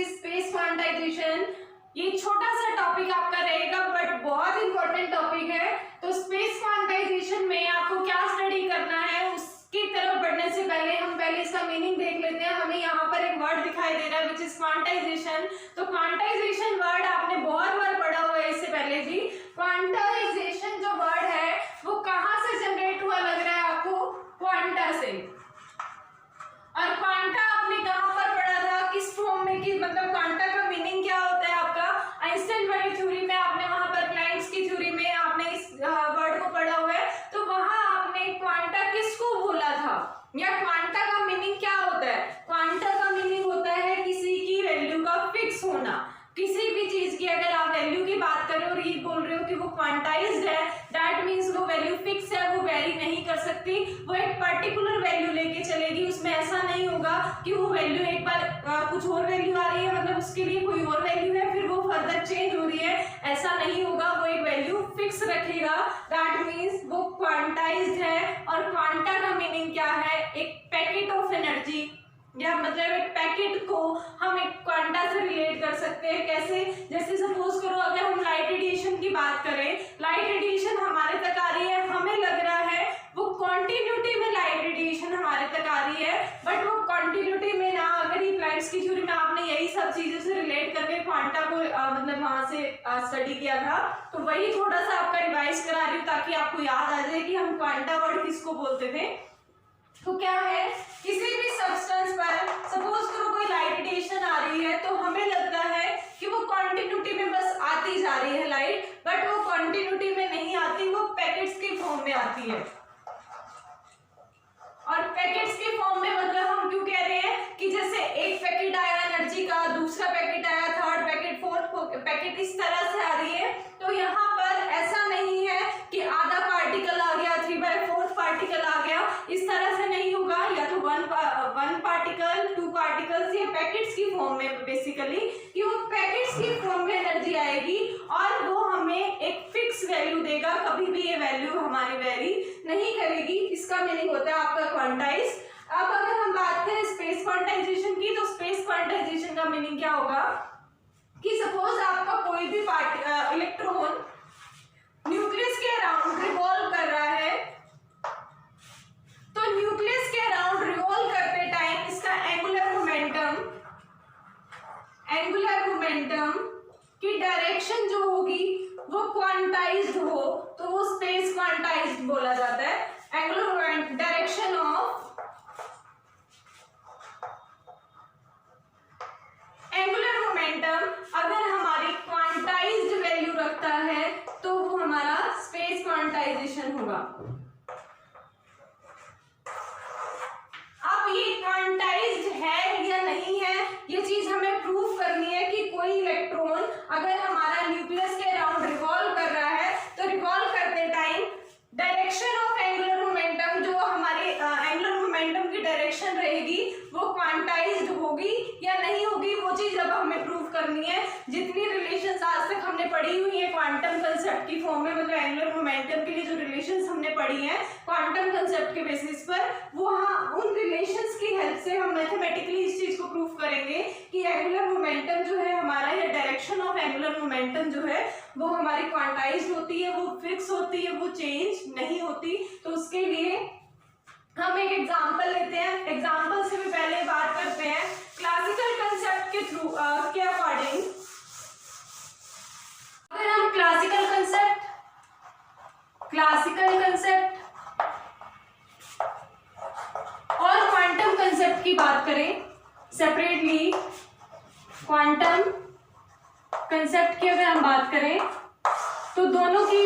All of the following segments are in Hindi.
Is space quantization. ये छोटा सा टॉपिक आपका रहेगा बट बहुत इंपॉर्टेंट टॉपिक है। तो स्पेस क्वांटाइजेशन में आपको क्या स्टडी करना है उसकी तरफ बढ़ने से पहले हम पहले इसका मीनिंग देख लेते हैं। हमें यहाँ पर एक वर्ड दिखाई दे रहा है विच इज क्वांटाइजेशन। तो क्वांटाइजेशन वर्ड आपने बहुत बार पढ़ा हुआ है इससे पहले भी। क्वांटाइजेशन जो वर्ड है वो कहाँ से जनरेट हुआ लग रहा है आपको? क्वांटा से। और क्वांटा आपने कहाँ पर पढ़ा था, किस फॉर्म में, कि मतलब क्वांटा का मीनिंग क्या होता है आपका? आइंस्टाइन वाली थ्योरी में आपने वहां पर प्लैंक्स की थ्योरी में आपने इस वर्ड को पढ़ा हुआ है। तो वहां आपने क्वांटा किसको बोला था या क्वांटा का मीनिंग क्या होता है? क्वांटा का मीनिंग होता है किसी की वैल्यू का फिक्स होना। किसी भी चीज की अगर आप वैल्यू की बात करो और ये बोल रहे हो कि वो क्वांटाइज्ड है, दैट मींस वो वैल्यू फिक्स है, वो वेरी नहीं कर सकती, वो एक पर्टिकुलर वैल्यू लेके चलेगी। उसमें ऐसा नहीं होगा कि वो वैल्यू एक बार कुछ और वैल्यू आ रही है, मतलब उसके लिए कोई और वैल्यू है फिर वो फर्दर चेंज हो रही है, ऐसा नहीं होगा। वो एक वैल्यू फिक्स रखेगा, दैट मींस वो क्वांटाइज्ड है। और क्वांटा का मीनिंग क्या है? एक पैकेट ऑफ एनर्जी, या मतलब एक पैकेट को हम एक क्वांटा से रिलेट कर सकते हैं। कैसे? जैसे सपोज करो अगर हम लाइट रेडिएशन की बात करें, लाइट रेडिएशन हमारे तक आ रही है, हमें लग रहा है वो कॉन्टिन्यूटी में लाइट रेडिएशन हमारे तक आ रही है, बट वो कॉन्टिन्यूटी में ना आकर ही प्लैंक्स की थ्योरी में आपने यही सब चीजों से रिलेट करके क्वांटा को मतलब वहां से स्टडी किया था। तो वही थोड़ा सा आपका रिवाइज करा रही हूँ ताकि आपको याद आ जाए कि हम क्वांटा वर्ड किसको बोलते थे। तो क्या है, किसी भी सब्सटेंस पर सपोज करो कोई लाइट रेडिएशन आ रही है तो हमें लगता है कि वो कॉन्टिन्यूटी में बस आती जा रही है लाइट, बट वो कॉन्टिन्यूटी में नहीं आती, वो पैकेट्स के फॉर्म में आती है। और पैकेट्स के फॉर्म में मतलब हम क्यों कह रहे हैं कि जैसे एक पैकेट आया एनर्जी का, दूसरा पैकेट आया, थर्ड पैकेट, फोर्थ पैकेट, इस तरह से आ रही है। तो यहाँ पर ऐसा नहीं है कि आधा पार्टिकल आ गया, 3/4 पार्टिकल आ गया, इस तरह से नहीं होगा। या तो वन पार्टिकल, 2 पार्टिकल्स, ये पैकेट्स की फॉर्म में बेसिकली, कि वो पैकेट्स की फॉर्म में एनर्जी आएगी और वो हमें एक फिक्स वैल्यू देगा, कभी भी ये वैल्यू हमारी वेरी नहीं करेगी। इसका मीनिंग होता है आपका क्वांटाइज। अब अगर हम बात करें स्पेस क्वांटाइजेशन की, तो स्पेस क्वांटाइजेशन का मीनिंग क्या होगा कि सपोज आपका कोई भी इलेक्ट्रॉन न्यूक्लियस के अराउंड रिवॉल्व कर रहा है, तो न्यूक्लियस के अराउंड रिवॉल्व करते टाइम इसका एंगुलर मोमेंटम की डायरेक्शन जो होगी वो क्वांटाइज्ड हो, तो वो स्पेस क्वांटाइज्ड बोला जाता है। Angular direction of angular momentum अगर हमारी क्वांटाइज्ड वैल्यू रखता है तो वो हमारा स्पेस क्वांटाइजेशन होगा। अब ये क्वांटाइज्ड है या नहीं है, ये चीज हमें प्रूव करनी है कि कोई इलेक्ट्रॉन अगर हमारा न्यूक्लियस के अराउंड रिवॉल्व कर रहा है तो रिवॉल्व करते time direction of angular momentum, जो हमारे एंगुलर मोमेंटम की डायरेक्शन रहेगी, वो क्वांटाइज्ड होगी या नहीं होगी, वो चीज अब हमें प्रूव करनी है। जितनी रिलेशंस आज तक हमने पढ़ी हुई है क्वांटम कंसेप्ट की फॉर्म में, मतलब एंगुलर मोमेंटम के लिए जो रिलेशंस हमने पढ़ी हैं क्वांटम कंसेप्ट के बेसिस पर, वो उन रिलेशंस की हेल्प से हम मैथमेटिकली इस चीज को प्रूव करेंगे कि एंगुलर मोमेंटम जो है हमारा, या डायरेक्शन ऑफ एंगुलर मोमेंटम जो है वो हमारी क्वांटाइज्ड होती है, वो फिक्स होती है, वो चेंज नहीं होती। तो उसके लिए हम एक एग्जांपल लेते हैं। एग्जांपल से भी पहले बात करते हैं क्लासिकल कंसेप्ट के थ्रू के अकॉर्डिंग। अगर हम क्लासिकल कंसेप्ट और क्वांटम कंसेप्ट की बात करें सेपरेटली, क्वांटम कंसेप्ट की अगर हम बात करें तो दोनों की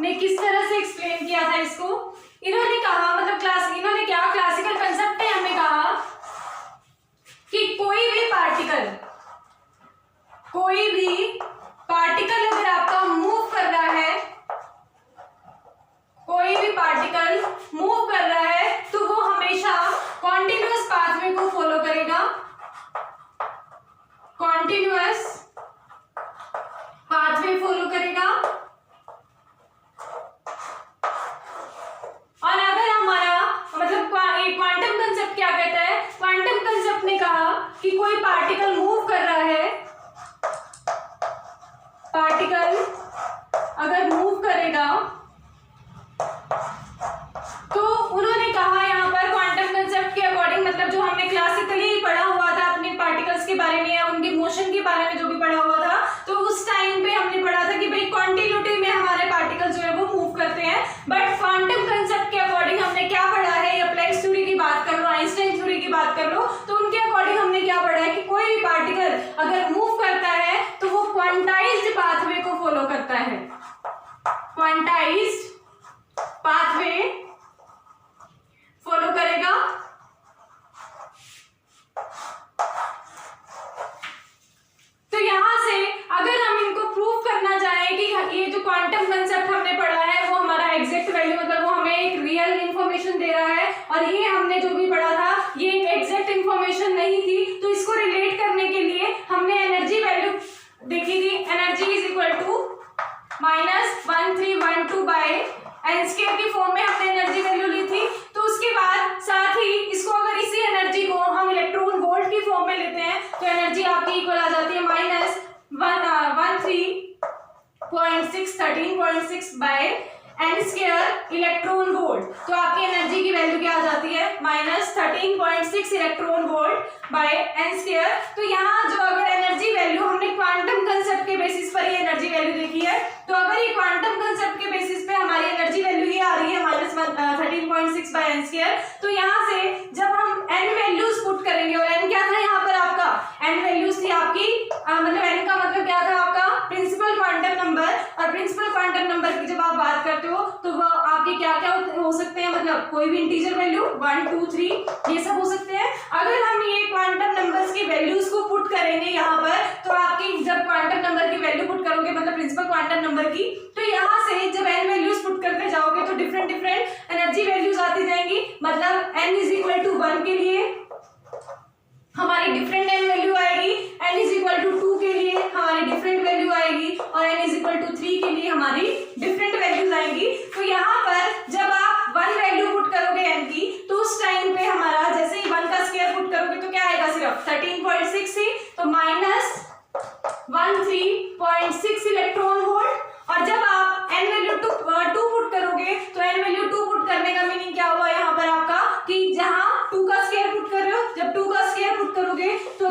ने किस तरह से एक्सप्लेन किया था इसको। इन्होंने कहा, मतलब इन्होंने क्या क्लासिकल कंसेप्ट ने हमें कहा कि कोई भी पार्टिकल अगर आपका मूव कर रहा है, कोई भी पार्टिकल मूव कर रहा है तो वो हमेशा कॉन्टिन्यूअस पाथवे को फॉलो करेगा, कॉन्टिन्यूअस पाथवे फॉलो करेगा। और अगर हमारा मतलब क्वांटम कंसेप्ट क्या कहता है, क्वांटम कंसेप्ट ने कहा कि कोई पार्टिकल मूव कर रहा है कर लो। तो उनके अकॉर्डिंग हमने क्या पढ़ा है कि कोई भी पार्टिकल अगर मूव करता है तो वो क्वांटाइज्ड पाथवे को फॉलो करता है, क्वांटाइज्ड पाथवे फॉलो करेगा। तो यहां से अगर हम इनको प्रूव करना चाहें कि ये जो क्वांटम कंसेप्ट हमने पढ़ा है वो हमारा एग्जैक्ट वैल्यू, मतलब वो हमें एक रियल इंफॉर्मेशन दे रहा है और ये हमने जो भी पढ़ा था ये एक एग्जैक्ट इंफॉर्मेशन नहीं थी, तो इसको रिलेट करने के लिए हमने एनर्जी वैल्यू देखी थी। Energy is equal to -1312 by n square की फॉर्म में हमने एनर्जी वैल्यू ली थी। तो उसके बाद साथ ही इसको अगर इसी एनर्जी को हम इलेक्ट्रॉन वोल्ट की फॉर्म में लेते हैं तो एनर्जी आपकी इक्वल आ जाती है -13.6 by n square electron volt. तो आपकी एनर्जी की वैल्यू क्या आ जाती है -13.6 electron volt by n square. तो यहाँ जो अगर एनर्जी वैल्यू हमने क्वांटम कंसेप्ट के बेसिस पर ये एनर्जी वैल्यू देखी है, तो अगर ये क्वांटम कंसेप्ट के बेसिस पे हमारी एनर्जी वैल्यू ये आ रही है -13.6 बाय एन स्क्वायर, तो यहाँ से जब हम एन वैल्यूज पुट करेंगे, और एन क्या था यहाँ पर आपका, एन वैल्यूज थी आपकी मतलब एन का मतलब क्या था आपका प्रिंसिपल क्वांटम नंबर, और प्रिंसिपल क्वांटम नंबर की जब आप बात करते हो तो वो आपके क्या क्या हो सकते हैं, मतलब कोई भी इंटीजर वैल्यू 1 2 3 ये सब हो सकते हैं। अगर हम ये क्वांटम नंबर्स की वैल्यूज को पुट करेंगे यहाँ पर, तो आपकी जब क्वांटम नंबर की वैल्यू पुट करोगे मतलब प्रिंसिपल क्वांटम नंबर की, तो यहाँ से जब एन वैल्यूज पुट करते जाओगे तो डिफरेंट डिफरेंट एनर्जी वैल्यूज आती जाएंगी। मतलब n इज इक्वल टू 1 के लिए हमारी डिफरेंट एन वैल्यू आएगी, n इज इक्वल टू 2 के लिए हमारी डिफरेंट वैल्यू आएगी, और n इज इक्वल टू 3 के लिए हमारी डिफरेंट वैल्यूज आएंगी। तो यहाँ पर जब आप 1 वैल्यू पुट करोगे n की, तो उस टाइम पे हमारा जैसे ही 1 का स्क्वायर पुट करोगे तो क्या आएगा, सिर्फ 13.6 ही, तो -13.6 इलेक्ट्रॉन वोल्ट। और जब आप n वैल्यू 2 पुट करोगे तो n वैल्यू 2 पुट करने का मीनिंग क्या हुआ यहाँ पर आपका कि जहां 2 का स्क्वायर पुट कर रहे हो, जब 2 का स्क्वायर पुट करोगे तो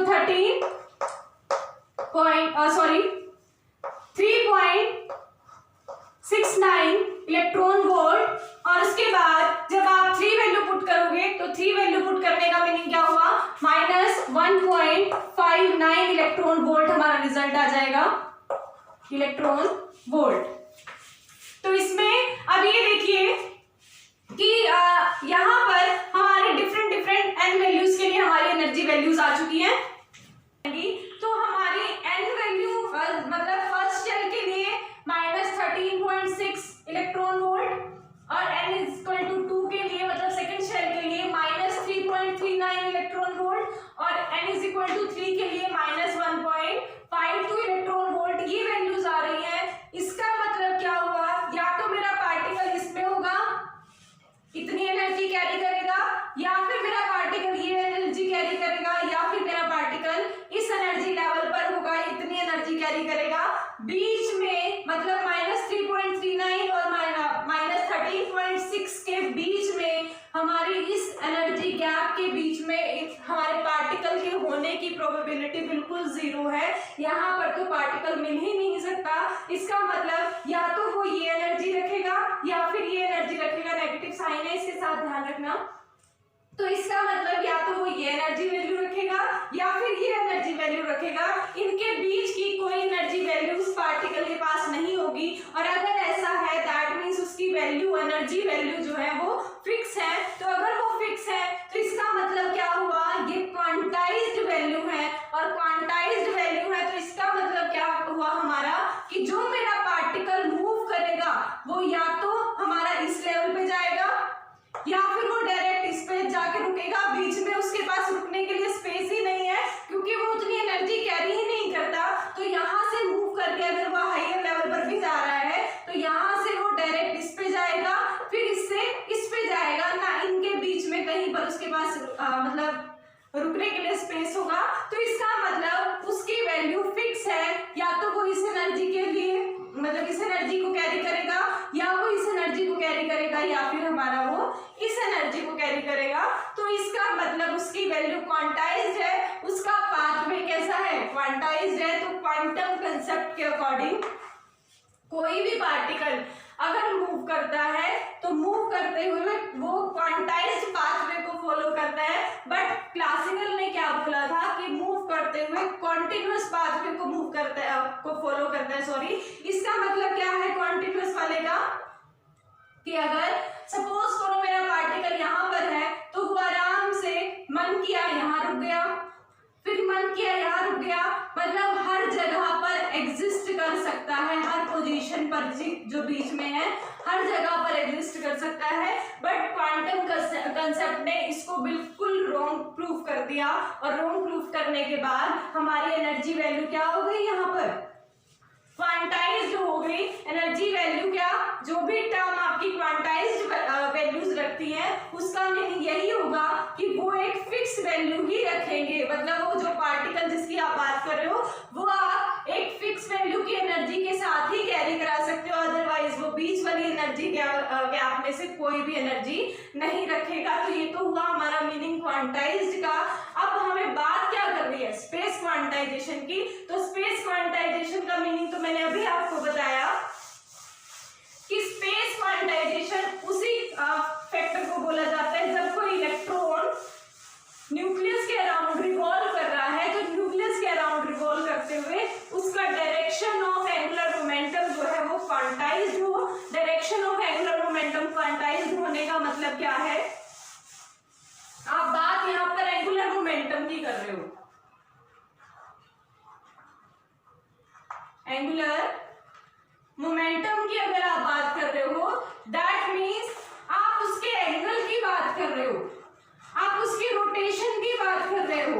3.69 इलेक्ट्रॉन वोल्ट। और उसके बाद जब आप 3 वैल्यू पुट करोगे तो 3 वैल्यू पुट करने का मीनिंग क्या हुआ, -1.59 इलेक्ट्रॉन वोल्ट हमारा रिजल्ट आ जाएगा, इलेक्ट्रॉन वोल्ट। तो इसमें अब ये देखिए कि यहाँ पर हमारे डिफरेंट डिफरेंट एन वैल्यूज के लिए हमारी एनर्जी वैल्यूज आ चुकी हैं। तो हमारी एन वैल्यू मतलब फर्स्ट शेल के लिए -13.6 इलेक्ट्रॉन वोल्ट, और n इज इक्वल टू 2 के लिए मतलब सेकंड शेल के लिए -3.39 इलेक्ट्रॉन वोल्ट, और n इज इक्वल टू 3 के लिए -1.52 इलेक्ट्रॉन वोल्ट। ये वैल्यूज आ रही है। इसका मतलब क्या हुआ, या तो मेरा पार्टिकल इसमें होगा इतनी एनर्जी कैरी करेगा, या फिर मेरा पार्टिकल ये एनर्जी कैरी करेगा, या फिर मेरा पार्टिकल इस एनर्जी लेवल पर होगा इतनी एनर्जी कैरी करेगा। बीच में मतलब -3.39 और -13.6 के बीच में हमारी इस एनर्जी गैप के बीच में हमारे पार्टिकल के होने की प्रोबेबिलिटी बिल्कुल 0 है। यहाँ पर तो पार्टिकल मिल ही नहीं सकता। इसका मतलब या तो वो ये एनर्जी रखेगा या फिर ये एनर्जी रखेगा, नेगेटिव साइन है इसके साथ ध्यान रखना। तो इसका मतलब या तो वो ये एनर्जी वैल्यू रखेगा या फिर ये एनर्जी वैल्यू रखेगा। इनके बीच की कोई एनर्जी वैल्यू उस पार्टिकल के पास नहीं होगी, और अगर ऐसा है दैट मींस उसकी वैल्यू एनर्जी वैल्यू जो है वो फिक्स है। तो अगर वो फिक्स है तो इसका मतलब क्या हुआ, ये क्वांटाइज्ड वैल्यू है, और क्वांटाइज्ड वैल्यू है तो इसका मतलब क्या हुआ हमारा कि जो मेरा पार्टिकल मूव करेगा वो या तो हमारा इस लेवल पे जाएगा या फिर वो डायरेक्ट इस पे जाके रुकेगा। बीच में उसके पास रुकने के लिए स्पेस ही नहीं है क्योंकि वो उतनी एनर्जी कैरी ही नहीं करता। तो यहाँ से मूव करके अगर वो हायर लेवल पर भी जा रहा है तो यहाँ से वो डायरेक्ट इस पे जाएगा, फिर इससे इस पे जाएगा ना, इनके बीच में कहीं पर उसके पास मतलब रुकने के लिए स्पेस होगा। तो इसका मतलब उसकी वैल्यू फिक्स है, या तो वो इस एनर्जी के लिए मतलब इस एनर्जी को कैरी करेगा या वो इस एनर्जी को कैरी करेगा, या फिर हमारा वो इस एनर्जी को कैरी करेगा। तो इसका मतलब उसकी वैल्यू क्वांटाइज्ड है, उसका पाथवे कैसा है, क्वांटाइज्ड है। तो क्वांटम कंसेप्ट के अकॉर्डिंग कोई भी पार्टिकल अगर मूव करता है तो मूव करते हुए वो क्वांटाइज्ड पाथवे को फॉलो करता है। बट क्लासिकल हुए कॉन्टिन्यूअस पाथवे को मूव करता है, को फॉलो करता है। सॉरी, इसका मतलब क्या है कॉन्टिन्यूअस वाले का, कि अगर सपोज करो मेरा पार्टिकल यहाँ पर है तो वो आराम से मन किया यहाँ रुक गया, फिर मन किया यहाँ रुक गया, मतलब हर जगह पर एग्जिस्ट कर सकता है, हर पोजीशन पर जो बीच में है हर जगह पर एग्जिस्ट कर सकता है। बट क्वांटम कंसेप्ट ने इसको बिल्कुल रॉन्ग प्रूफ कर दिया, और रॉन्ग प्रूफ करने के बाद हमारी एनर्जी वैल्यू क्या हो गई, यहाँ पर क्वांटाइज्ड हो गई एनर्जी वैल्यू। क्या, जो भी टर्म आपकी क्वांटाइज्ड वैल्यूज रखती है उसका मीनिंग यही होगा कि वो एक फिक्स वैल्यू ही रखेंगे, मतलब वो जो पार्टिकल जिसकी आप बात कर रहे हो वो आप एक फिक्स वैल्यू की एनर्जी के साथ ही कैरी करा सकते हो, अदरवाइज वो बीच वाली एनर्जी गैप में से कोई भी एनर्जी नहीं रखेगा। तो ये तो हुआ हमारा मीनिंग क्वांटाइज्ड का। अब हमें बात क्या करनी है, स्पेस क्वांटाइजेशन की। तो स्पेस क्वांटाइजेशन का मीनिंग तो मैंने अभी आपको बताया कि स्पेस क्वांटाइजेशन उसी फैक्टर को बोला जाता है जब कोई इलेक्ट्रॉन न्यूक्लियस के अराउंड रिवॉल्व कर रहा है, तो न्यूक्लियस के अराउंड रिवॉल्व करते हुए उसका डायरेक्शन ऑफ एंगुलर मोमेंटम जो है वो क्वांटाइज्ड हो। Direction of angular momentum quantized होने का मतलब क्या है, आप बात यहाँ पर एंगुलर मोमेंटम की कर रहे हो, एंगुलर मोमेंटम की अगर आप बात कर रहे हो, दैट मीन्स आप उसके एंगल की बात कर रहे हो, आप उसकी रोटेशन की बात कर रहे हो।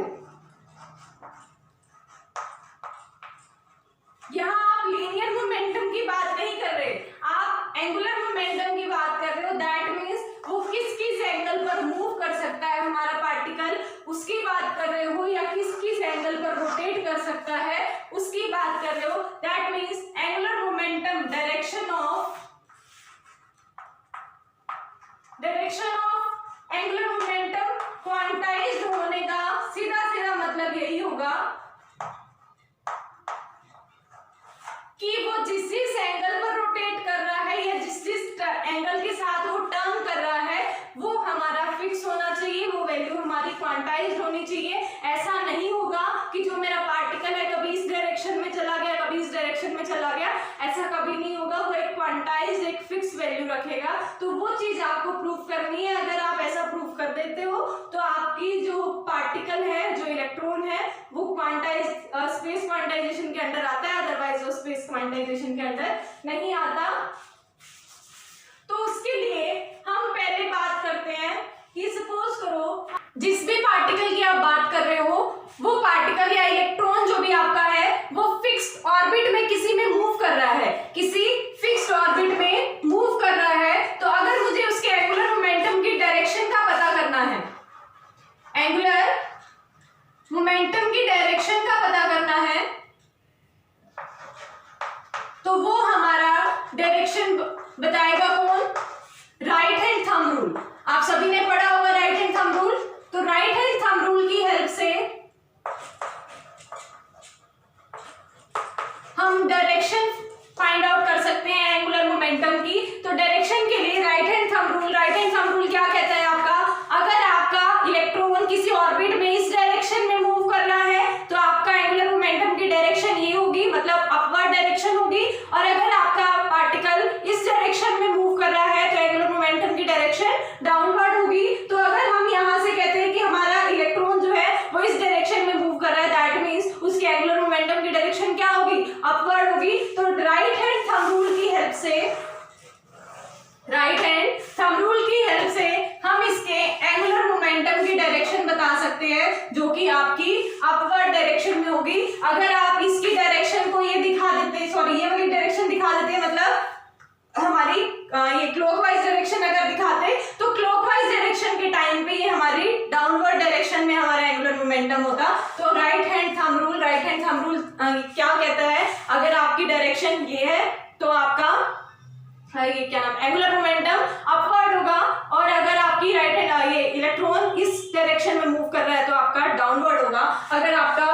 यहां आप लीनियर मोमेंटम की बात नहीं कर रहे, आप एंगुलर मोमेंटम की बात कर रहे हो। दैट मीन्स वो किस किस एंगल पर मूव कर सकता है हमारा पार्टिकल, उसकी बात कर रहे हो, या किस किस एंगल पर रोटेट कर सकता है उसकी बात कर रहे हो। That means angular momentum direction of angular momentum quantized होने का सीधा सीधा मतलब यही होगा कि वो जिस जिस एंगल पर रोटेट कर रहा है या जिस जिस एंगल के साथ वो टर्न कर रहा है वो हमारा फिक्स होना चाहिए, वो वैल्यू हमारी क्वांटाइज्ड होनी चाहिए। ऐसा नहीं होगा कि जो मेरा पार्टिकल है कभी इस डायरेक्शन में चला गया कभी इस डायरेक्शन में चला गया, ऐसा कभी नहीं होगा। वो एक क्वांटाइज्ड एक फिक्स वैल्यू रखेगा। तो वो चीज आपको प्रूफ करनी है। अगर आप ऐसा प्रूफ कर देते हो तो आपकी जो पार्टिकल है, जो इलेक्ट्रॉन है, वो स्पेस क्वांटाइजेशन के अंडर आता है, अदरवाइज वो स्पेस क्वांटाइजेशन के अंडर नहीं आता। तो उसके लिए हम पहले बात करते हैं कि सपोज करो जिस भी पार्टिकल की आप बात कर रहे हो वो पार्टिकल या इलेक्ट्रॉन जो भी आपका है वो फिक्स्ड ऑर्बिट में किसी में मूव कर रहा है, किसी फिक्स्ड ऑर्बिट में मूव कर रहा है। तो अगर मुझे उसके एंगुलर मोमेंटम की डायरेक्शन का पता करना है, एंगुलर मोमेंटम की डायरेक्शन का पता करना है, तो वो हमारा डायरेक्शन बताएगा कौन, राइट हैंड थंब रूल। आप सभी ने पढ़ा होगा राइट हैंड थंब रूल। तो राइट हैंड थंब रूल की हेल्प से हम डायरेक्शन फाइंड आउट कर सकते हैं एंगुलर मोमेंटम की। तो डायरेक्शन के लिए राइट हैंड थंब रूल क्या कहता है आपका, अगर आपका इलेक्ट्रॉन किसी ऑर्बिट में इस डायरेक्शन में मूव कर रहा है तो आपका एंगुलर मोमेंटम की डायरेक्शन ये होगी, मतलब अपवर्ड डायरेक्शन होगी। और अगर आपका पार्टिकल इस डायरेक्शन में मूव कर रहा है तो एंगुलर मोमेंटम की डायरेक्शन डाउनवर्ड होगी। तो अगर हम यहाँ से कहते हैं कि हमारा इलेक्ट्रॉन जो है वो इस डायरेक्शन में मूव कर रहा है, दैट मीन्स उसकी एंगुलर मोमेंटम की डायरेक्शन क्या होगी, अपवर्ड होगी। तो राइट हैंड थंब रूल की हेल्प से हम इसके एंगुलर मोमेंटम की डायरेक्शन बता सकते हैं, जो कि आपकी अपवर्ड डायरेक्शन में होगी। अगर आप इसकी डायरेक्शन को ये दिखा देते, सॉरी ये वाली डायरेक्शन दिखा देते, मतलब हमारी ये क्लॉकवाइज डायरेक्शन अगर दिखाते तो क्लॉकवाइज डायरेक्शन के टाइम पे ये हमारी डाउनवर्ड डायरेक्शन में हमारा एंगुलर मोमेंटम होता। तो राइट हैंड थंब रूल क्या कहता है, अगर आपकी डायरेक्शन ये है तो आपका ये क्या नाम, एंगुलर मोमेंटम अपवर्ड होगा। और अगर आपकी राइट हैंड ये इलेक्ट्रॉन इस डायरेक्शन में मूव कर रहा है तो आपका डाउनवर्ड होगा। अगर आपका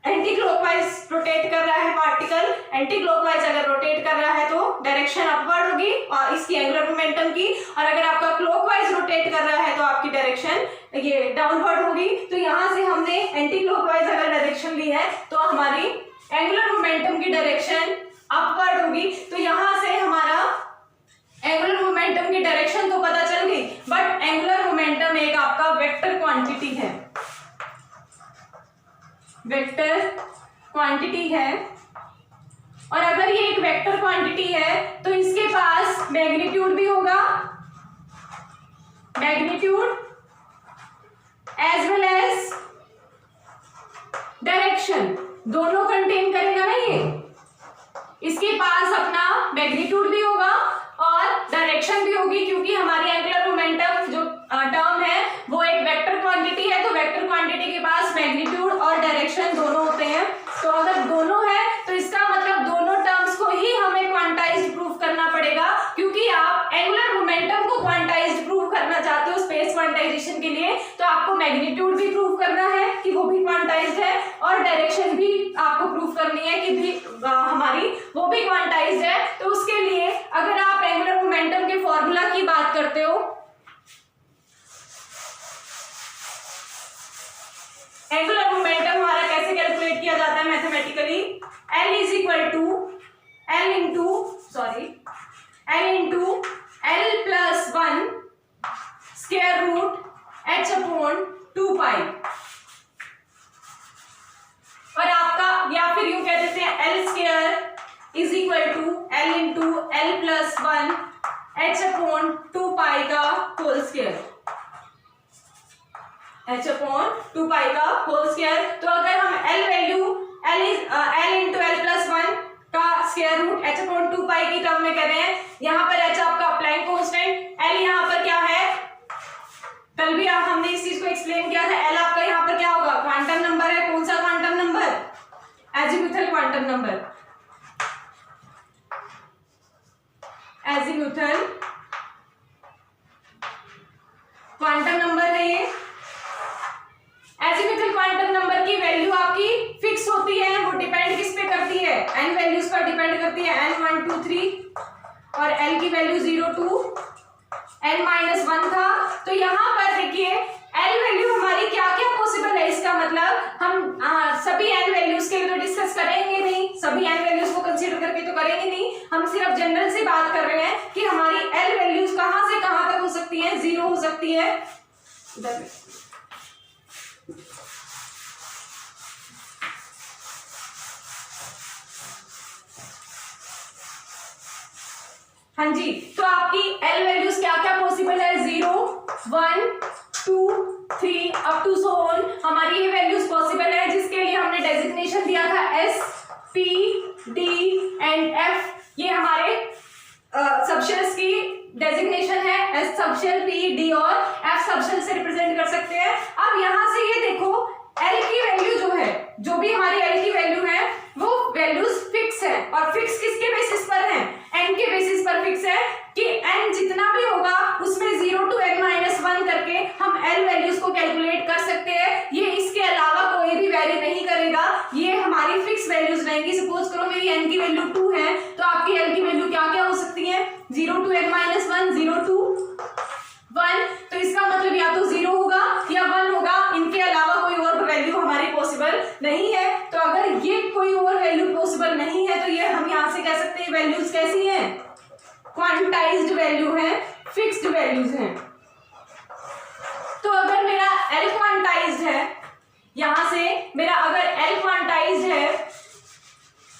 एंटी क्लॉकवाइज रोटेट कर रहा है पार्टिकल एंटी क्लॉकवाइज अगर रोटेट कर रहा है तो डायरेक्शन अपवर्ड होगी और इसकी एंगुलर मोमेंटम की, और अगर आपका क्लॉकवाइज रोटेट कर रहा है तो आपकी डायरेक्शन ये डाउनवर्ड होगी। तो यहाँ से हमने एंटी क्लॉकवाइज अगर डायरेक्शन ली है तो हमारी एंगुलर मोमेंटम की डायरेक्शन अपवर्ड होगी। तो यहाँ से हमारा एंगुलर मोमेंटम की डायरेक्शन तो पता चल गई, बट एंगुलर मोमेंटम एक आपका वेक्टर क्वांटिटी है, वेक्टर क्वांटिटी है। और अगर ये एक वेक्टर क्वांटिटी है तो इसके पास मैग्नीट्यूड भी होगा, magnitude as well as direction, दोनों कंटेन करेगा ना ये। इसके पास अपना मैग्नीट्यूड भी होगा और डायरेक्शन भी होगी, क्योंकि हमारी एंगुलर मोमेंटम जो टर्म है वो एक वेक्टर क्वांटिटी है। तो वेक्टर क्वांटिटी के पास मैग्नीट्यूड और डायरेक्शन दोनों होते हैं। तो अगर दोनों है तो इसका मतलब दोनों टर्म्स को ही हमें क्वांटाइज्ड प्रूफ करना पड़ेगा, क्योंकि आप एंगुलर मोमेंटम को क्वांटाइज्ड प्रूफ करना चाहते हो स्पेस क्वांटाइजेशन के लिए, तो आपको मैग्नीट्यूड भी प्रूफ करना है कि वो भी क्वांटाइज्ड है, और डायरेक्शन भी आपको प्रूफ करनी है कि भी हमारी वो भी क्वांटाइज्ड है। तो उसके लिए अगर आप एंगुलर मोमेंटम के फॉर्मूला की बात करते हो, एंगुलर मोमेंटम हमारा कैसे कैलकुलेट किया जाता है mathematically, L is equal to L into L plus 1 square root H upon 2 pi. और आपका या फिर यूं कह देते हैं L स्क्वायर is equal to L into L plus 1 H upon 2 pi का whole square, H upon 2 pi का होल स्क्वायर। तो अगर हम L value L into L plus 1 का square root H upon 2 pi की टर्म में कर रहे हैं, यहाँ पर H आपका प्लैंक कांस्टेंट, L यहाँ पर क्या है, कल भी हमने इस चीज को एक्सप्लेन किया था, L आपका यहाँ पर क्या होगा, क्वांटम नंबर है। कौन सा quantum number, azimuthal quantum number, azimuthal quantum number है ये। एजीमुथल क्वांटम नंबर की वैल्यू आपकी फिक्स होती है, वो डिपेंड किस पे करती है, n वैल्यूज पर डिपेंड करती है, n 1 2 3, और l की वैल्यू 0 2 n माइनस 1 था। तो यहाँ पर देखिए l वैल्यू हमारी क्या क्या पॉसिबल है, इसका मतलब हम सभी n वैल्यूज के लिए तो डिस्कस करेंगे नहीं, सभी n वैल्यूज को कंसीडर करके तो करेंगे नहीं, हम सिर्फ जनरल से बात कर रहे हैं कि हमारी l वैल्यूज कहां से कहां तक हो सकती है, 0 हो सकती है, हाँ जी। तो आपकी L वैल्यूज क्या क्या पॉसिबल है, 0 1 2 3 अप टू सो ऑन, हमारी ये वैल्यूज पॉसिबल है, जिसके लिए हमने डेजिग्नेशन दिया था S P D and F। ये हमारे सबशेल्स की डेजिग्नेशन है, S सबशेल P D और F सबशेल से रिप्रेजेंट कर सकते हैं। अब यहां से ये देखो L की वैल्यू जो है, जो भी हमारी L की वैल्यू है वो वैल्यूज फिक्स है, और फिक्स किसके बेसिस पर है, n के बेसिस पर फिक्स है कि n जितना भी होगा उसमें 0 टू n माइनस 1 करके हम L वैल्यूज को कैलकुलेट कर सकते हैं। ये इसके अलावा कोई भी वैरी नहीं करेगा, ये हमारी फिक्स वैल्यूज रहेंगी। सपोज करो मेरी n की वैल्यू 2 है, तो आपकी L की वैल्यू क्या क्या हो सकती है, 0 टू n माइनस 1 0 टू 1, तो इसका मतलब या तो 0 होगा या 1 होगा, इनके अलावा कोई और वैल्यू हमारी पॉसिबल नहीं है। तो अगर ये कोई और वैल्यू पॉसिबल नहीं है तो ये हम यहां से कह सकते हैं वैल्यूज कैसी हैं, क्वांटाइज्ड वैल्यू है, फिक्स्ड वैल्यूज हैं। तो अगर मेरा L क्वांटाइज्ड है, यहां से मेरा अगर L क्वांटाइज्ड है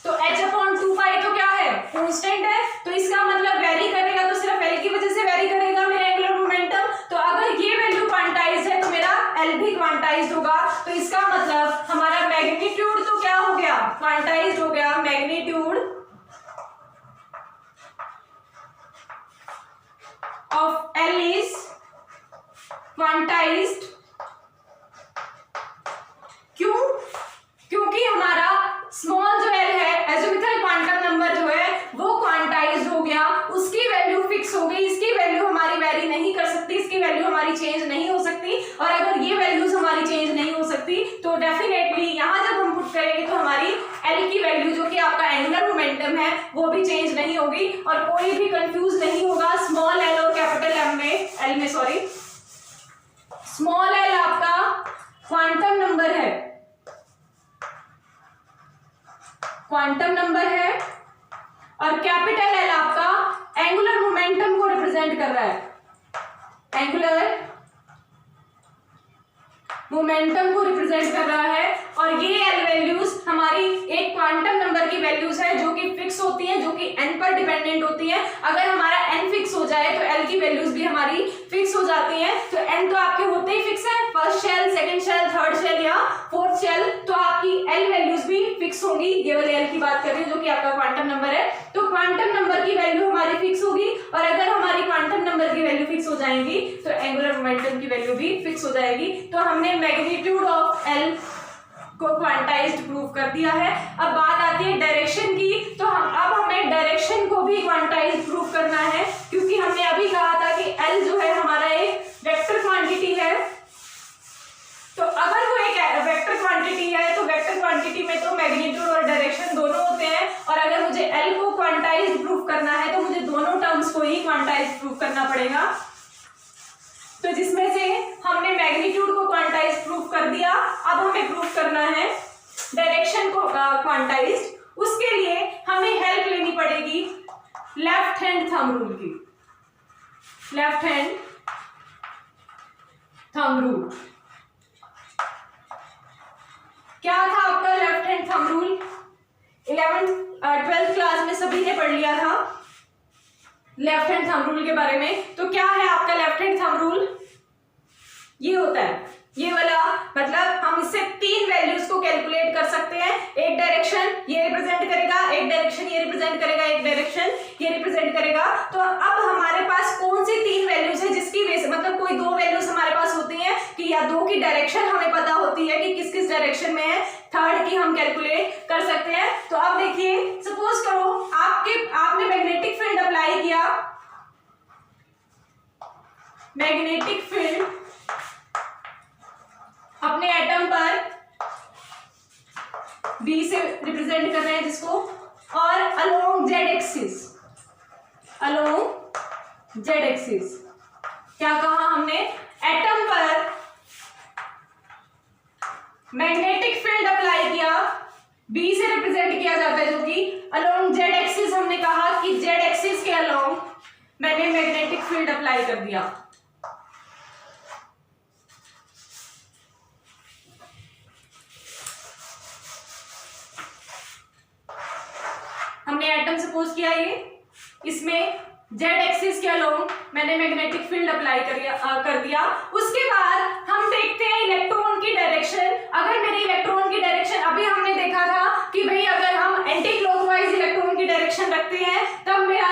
तो H अपॉन 2 पाई तो क्या है, कांस्टेंट है, तो इसका मतलब वेरी करेगा तो सिर्फ L की वजह से वेरी करेगा मेरा एंगुलर मोमेंटम। तो अगर ये वैल्यू क्वांटाइज्ड है तो मेरा L भी क्वांटाइज्ड होगा, तो इसका मतलब हमारा मैग्नीट्यूड तो क्या हो गया, क्वांटाइज्ड हो गया, magnitude of L is quantized. क्यों, क्योंकि हमारा स्मॉल जो L है, एजीमुथल क्वांटम नंबर जो है वो क्वांटाइज्ड हो गया, उसकी वैल्यू फिक्स हो गई, इसकी वैल्यू हमारी वेरी नहीं कर सकती, इसकी वैल्यू हमारी चेंज नहीं हो सकती। और अगर ये वैल्यूज हमारी चेंज नहीं हो सकती तो डेफिनेटली यहाँ जब हम पुट पुट करेंगे तो हमारी एल की वैल्यू जो कि आपका एंगुलर मोमेंटम है वो भी चेंज नहीं होगी और कोई भी कंफ्यूज नहीं होगा स्मॉल एल और कैपिटल एल में सॉरी। स्मॉल एल आपका क्वांटम नंबर है, क्वांटम नंबर है और कैपिटल एल आपका एंगुलर मोमेंटम को रिप्रेजेंट कर रहा है, एंगुलर मोमेंटम को रिप्रेजेंट कर रहा है। और ये एल वैल्यूज हमारी एक क्वांटम नंबर की वैल्यूज है जो कि फिक्स होती है, जो कि एन पर डिपेंडेंट होती है। अगर हमारा एन फिक्स हो जाए तो एल की वैल्यूज भी हमारी फिक्स हो जाती हैं। तो एन तो आपके होते ही फिक्स है, first shell, second shell, third shell या फोर्थ शेल, तो आपकी एल वैल्यूज भी फिक्स होंगी। ये वाले एल की बात कर रही हूँ जो कि आपका क्वांटम नंबर है। तो क्वांटम नंबर की वैल्यू हमारी फिक्स होगी और अगर हमारी क्वांटम नंबर की वैल्यू फिक्स हो जाएंगी तो एंगुलर मोमेंटम की वैल्यू भी फिक्स हो जाएगी। तो हमने मैग्नीट्यूड ऑफ एल को क्वांटाइज्ड प्रूव कर दिया है। अब बात आती है डायरेक्शन की, तो अब हमें डायरेक्शन को भी क्वांटाइज्ड प्रूव करना है क्योंकि हमने अभी कहा था कि एल जो है हमारा एक वेक्टर क्वांटिटी है। तो अगर वो एक वेक्टर क्वांटिटी है तो वेक्टर क्वांटिटी में तो मैग्नीट्यूड और डायरेक्शन दोनों होते हैं और अगर मुझे एल को क्वांटाइज्ड प्रूव करना है तो मुझे दोनों टर्म्स को ही क्वांटाइज्ड प्रूव करना पड़ेगा। तो जिसमें से हमने मैग्नीट्यूड को क्वांटाइज्ड प्रूव कर दिया, अब हमें प्रूव करना है डायरेक्शन को क्वांटाइज्ड। उसके लिए हमें हेल्प लेनी पड़ेगी लेफ्ट हैंड थंब रूल की, लेफ्ट हैंड थंब रूल। क्या था आपका left hand thumb rule? 12th class में सभी ने पढ़ लिया था लेफ्ट हैंड थंब रूल के बारे में। तो क्या है आपका लेफ्ट हैंड थंब रूल? ये होता है, ये वाला, मतलब हम इससे तीन वैल्यूज को कैलकुलेट कर सकते हैं। एक डायरेक्शन ये रिप्रेजेंट करेगा, एक डायरेक्शन ये रिप्रेजेंट करेगा, एक डायरेक्शन ये रिप्रेजेंट करेगा। तो अब हमारे पास कौन सी तीन वैल्यूज है जिसकी वजह से, मतलब कोई दो वैल्यूज हमारे पास होती हैं कि या दो की डायरेक्शन हमें पता होती है कि किस किस डायरेक्शन में है, थर्ड की हम कैलकुलेट कर सकते हैं। तो अब देखिए, सपोज करो आपने मैग्नेटिक फील्ड अप्लाई किया, मैग्नेटिक फील्ड अपने एटम पर B से रिप्रेजेंट कर रहे हैं जिसको, और along Z axis, along Z axis क्या कहा हमने, एटम पर मैग्नेटिक फील्ड अप्लाई किया, B से रिप्रेजेंट किया जाता है जो कि अलोंग जेड एक्सिस। हमने कहा कि जेड एक्सिस के अलोंग मैंने मैग्नेटिक फील्ड अप्लाई कर दिया। हमने एटम सपोज किया ये, इसमें जेड एक्सिस के अलोंग मैंने मैग्नेटिक फील्ड अप्लाई कर दिया। उसके बाद हम देखते हैं इलेक्ट्रॉन की डायरेक्शन। अगर मेरी इलेक्ट्रॉन की डायरेक्शन, अभी हमने देखा था कि भाई अगर हम एंटी क्लॉकवाइज इलेक्ट्रॉन की डायरेक्शन रखते हैं तब मेरा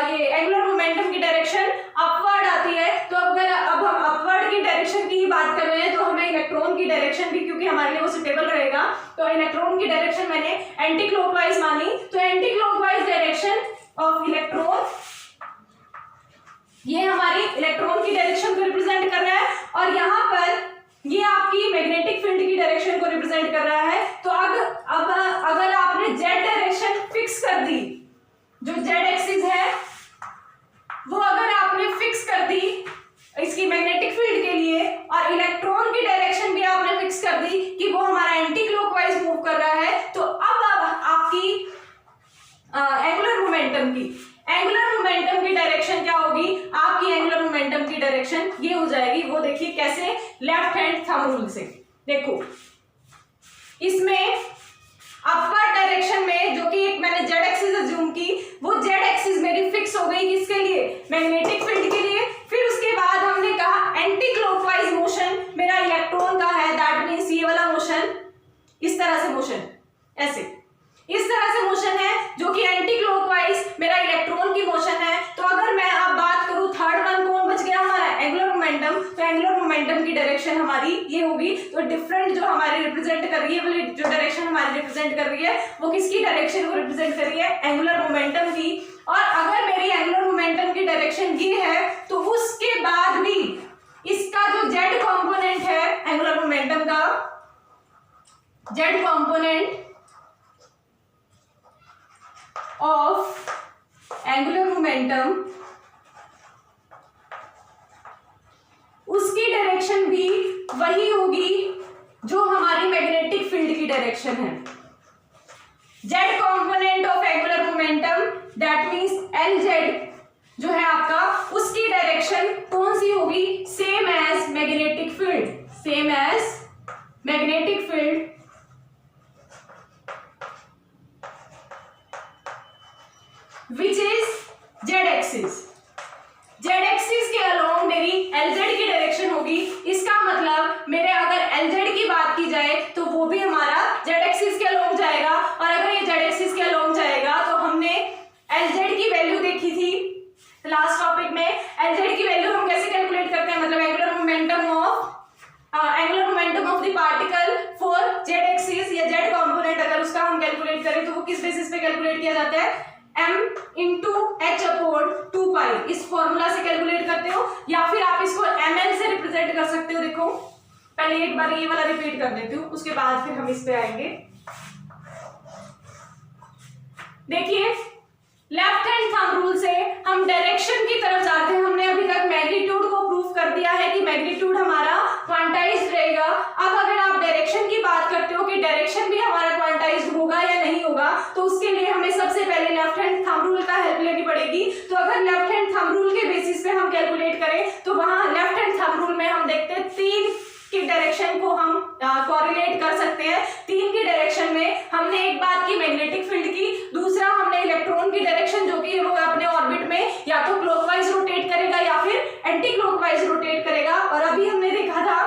ये एंगुलर मोमेंटम की डायरेक्शन अपवर्ड आती है। तो अगर अब हम अपवर्ड की डायरेक्शन की ही बात कर रहे हैं तो हमें इलेक्ट्रॉन की डायरेक्शन भी, क्योंकि हमारे लिए वो सुटेबल रहेगा, तो इलेक्ट्रॉन की डायरेक्शन मैंने एंटी क्लॉकवाइज मानी। तो anti clockwise direction of electron, ये हमारी इलेक्ट्रॉन की डायरेक्शन को रिप्रेजेंट कर रहा है और यहाँ पर ये आपकी मैग्नेटिक फील्ड की डायरेक्शन को रिप्रेजेंट कर रहा है। तो अब अगर आपने जेड डायरेक्शन फिक्स कर दी, जो जेड एक्सिस है वो अगर आपने फिक्स कर दी इसकी मैग्नेटिक फील्ड के लिए, और इलेक्ट्रॉन की डायरेक्शन भी आपने फिक्स कर दी कि वो हमारा एंटी क्लॉकवाइज मूव कर रहा है, तो अब आपकी एंगुलर मोमेंटम की डायरेक्शन क्या होगी, आपकी एंगुलर मोमेंटम की डायरेक्शन ये हो जाएगी। वो देखिए कैसे, लेफ्ट हैंड थंब रूल से देखो, इसमें अपर डायरेक्शन में जो कि मैंने जेड एक्सिस अज्यूम की, वो जेड एक्सिस मेरी फिक्स हो गई किसके लिए, मैग्नेटिक फील्ड के लिए। फिर उसके बाद हमने कहा एंटी क्लॉकवाइज मोशन मेरा इलेक्ट्रॉन का है, दैट मींस ये वाला मोशन, इस तरह से मोशन, ऐसे इस तरह से मोशन है जो कि एंटी क्लॉकवाइज मेरा इलेक्ट्रॉन की मोशन है। तो अगर मैं अब बात करूं थर्ड वन कौन बच गया हमारा, एंगुलर मोमेंटम, तो एंगुलर मोमेंटम की डायरेक्शन हमारी ये होगी। तो डिफरेंट जो हमारी रिप्रेजेंट कर रही है, जो डायरेक्शन हमारी रिप्रेजेंट कर रही है वो किसकी डायरेक्शन को रिप्रेजेंट कर रही है, एंगुलर मोमेंटम की। और अगर मेरी एंगुलर मोमेंटम की डायरेक्शन ये है तो उसके बाद भी इसका जो जेड कॉम्पोनेंट है एंगुलर मोमेंटम का, z component of angular momentum, उसकी डायरेक्शन भी वही होगी जो हमारी मैग्नेटिक फील्ड की डायरेक्शन है। Z component of angular momentum that means l z जो है आपका, उसकी डायरेक्शन कौन सी होगी? Same as magnetic field, same as magnetic field which is z axis. Z axis के अलोंग मेरी एलजेड की डायरेक्शन होगी। इसका मतलब मेरे अगर एलजेड की बात की जाए तो वो भी हमारा जेड एक्सिस के अलोंग जाएगा, और अगर ये जेड एक्सिस के अलोंग जाएगा तो हमने एलजेड की वैल्यू देखी थी लास्ट टॉपिक में। एलजेड की वैल्यू हम कैसे कैलकुलेट करते हैं? मतलब angular momentum of the particle for Z axis या जेड कंपोनेंट अगर उसका हम कैलकुलेट करें तो वो किस बेसिस पे कैलकुलेट किया जाता है? m इंटू एच अपॉन 2 इस फॉर्मूला से कैलकुलेट करते हो, या फिर आप इसको ml से रिप्रेजेंट कर सकते हो। देखो पहले एक बार ये वाला रिपीट कर देती हूँ, उसके बाद फिर हम इस पे आएंगे। देखिए लेफ्ट हैंड थंब रूल से हम डायरेक्शन की तरफ जाते हैं। हमने अभी तक मैग्नीट्यूड को प्रूव कर दिया है कि मैग्नीट्यूड हमारा क्वांटाइज्ड रहेगा। अब अगर आप डायरेक्शन की बात करते हो कि डायरेक्शन भी हमारा क्वांटाइज्ड होगा या नहीं होगा, तो उसके लिए हमें सबसे पहले लेफ्ट हैंड थंब रूल का हेल्प लेनी पड़ेगी। तो अगर लेफ्ट हैंड थंब रूल के बेसिस पे हम कैलकुलेट करें तो वहां लेफ्ट हैंड थंब रूल में हम देखते हैं 3 की डायरेक्शन को हम कोरिलेट कर सकते हैं। 3 की डायरेक्शन में हमने एक बात की मैग्नेटिक फील्ड की, दूसरा हमने इलेक्ट्रॉन की डायरेक्शन जो कि वो अपने ऑर्बिट में या तो क्लॉकवाइज रोटेट करेगा या फिर एंटी क्लॉकवाइज रोटेट करेगा। और अभी हमने देखा था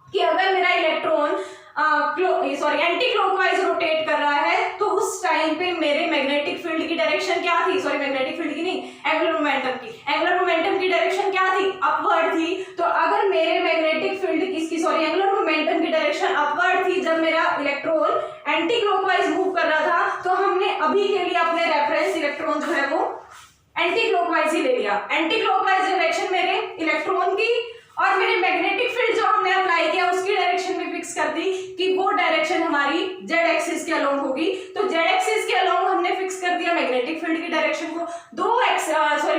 कि अगर मेरा इलेक्ट्रॉन एंटी क्लॉकवाइज रोटेट कर रहा है तो उस टाइम पे मेरे मैग्नेटिक फील्ड की डायरेक्शन क्या थी? मैग्नेटिक फील्ड की नहीं, एंगुलर मोमेंटम की। एंगुलर मोमेंटम की डायरेक्शन क्या थी? अपवर्ड थी। तो अगर मेरे मैग्नेटिक फील्ड की एंगुलर मोमेंटम की डायरेक्शन अपवर्ड थी जब मेरा इलेक्ट्रॉन एंटी क्लॉकवाइज मूव कर रहा था, तो हमने अभी के लिए अपने रेफरेंस इलेक्ट्रॉन जो है वो एंटी क्लॉकवाइज ही ले लिया। एंटी क्लॉकवाइज डायरेक्शन मेरे इलेक्ट्रॉन की और मेरे मैग्नेटिक फील्ड जो हमने अप्लाई किया उसकी डायरेक्शन भी फिक्स कर दी कि वो डायरेक्शन हमारी जेड एक्सिस के अलोंग होगी। तो जेड एक्सिस के अलोंग हमने फिक्स कर दिया मैग्नेटिक फील्ड की डायरेक्शन को। 2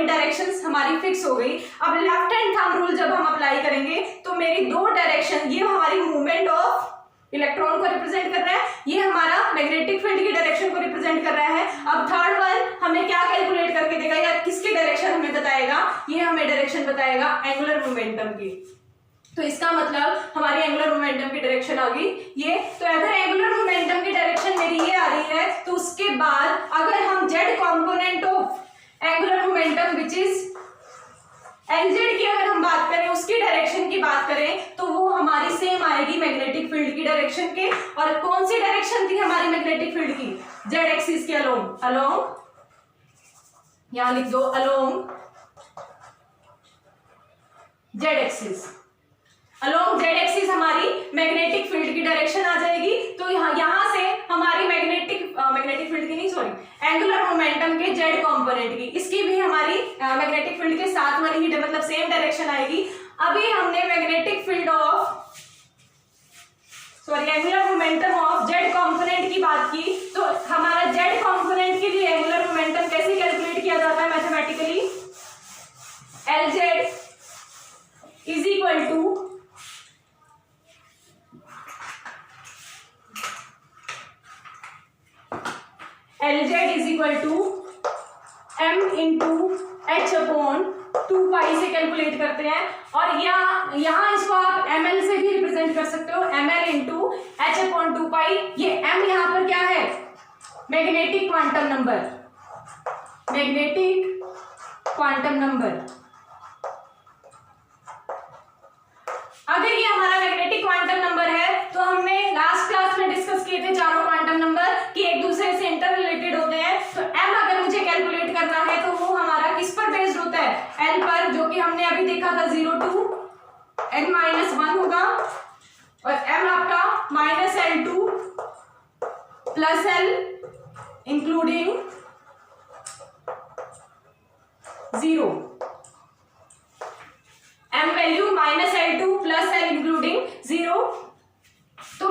डायरेक्शंस हमारी फिक्स हो गई। अब लेफ्ट हैंड थंब रूल जब हम अप्लाई करेंगे तो मेरी 2 डायरेक्शन, ये हमारी मूवमेंट ऑफ इलेक्ट्रॉन को रिप्रेजेंट कर रहा है, ये हमारा मैग्नेटिक फील्ड की डायरेक्शन को रिप्रेजेंट कर रहा है। अब थर्ड वन हमें क्या कैलकुलेट करके देगा या किसकी डायरेक्शन हमें बताएगा? ये हमें डायरेक्शन बताएगा एंगुलर मोमेंटम की। तो इसका मतलब हमारी एंगुलर मोमेंटम की डायरेक्शन आ गई ये। तो अगर एंगुलर मोमेंटम की डायरेक्शन मेरी ये आ रही है तो उसके बाद अगर हम Z component of angular momentum which is LZ की अगर हम बात करें, उसकी डायरेक्शन की बात करें, तो वो हमारी सेम आएगी मैग्नेटिक फील्ड की डायरेक्शन के। और कौन सी डायरेक्शन थी हमारी मैग्नेटिक फील्ड की? जेड एक्सिस के अलोंग। यहां लिख दो along Z axis. Along Z axis हमारी मैग्नेटिक फील्ड की डायरेक्शन आ जाएगी। तो यहां से हमारी मैग्नेटिक फील्ड की नहीं एंगुलर मोमेंटम के जेड कंपोनेंट की, इसकी भी हमारी मैग्नेटिक फील्ड के साथ वाली ही मतलब सेम डायरेक्शन आएगी। अभी हमने magnetic field of angular momentum of Z component की बात की। तो हमारा जेड कंपोनेंट के लिए एंगुलर मोमेंटम कैसे कैलकुलेट किया जाता है mathematically? LZ is equal to m into H upon 2 से कैलकुलेट करते हैं। और यहाँ इसको आप ml से भी रिप्रेजेंट कर सकते हो, ml इंटू एच अपॉन 2 ये m यहाँ पर क्या है? Magnetic quantum number, magnetic quantum number. अगर ये हमारा मैग्नेटिक क्वांटम नंबर है तो हमने लास्ट क्लास में डिस्कस किए थे चारों क्वांटम नंबर कि एक दूसरे से इंटर रिलेटेड होते हैं। तो m अगर मुझे कैलकुलेट करना है तो वो हमारा किस पर बेस्ड होता है? l पर, जो कि हमने अभी देखा था 0 to n-1 होगा। और m आपका -L2 plus L including 0। m value -L2 plus L including 0। तो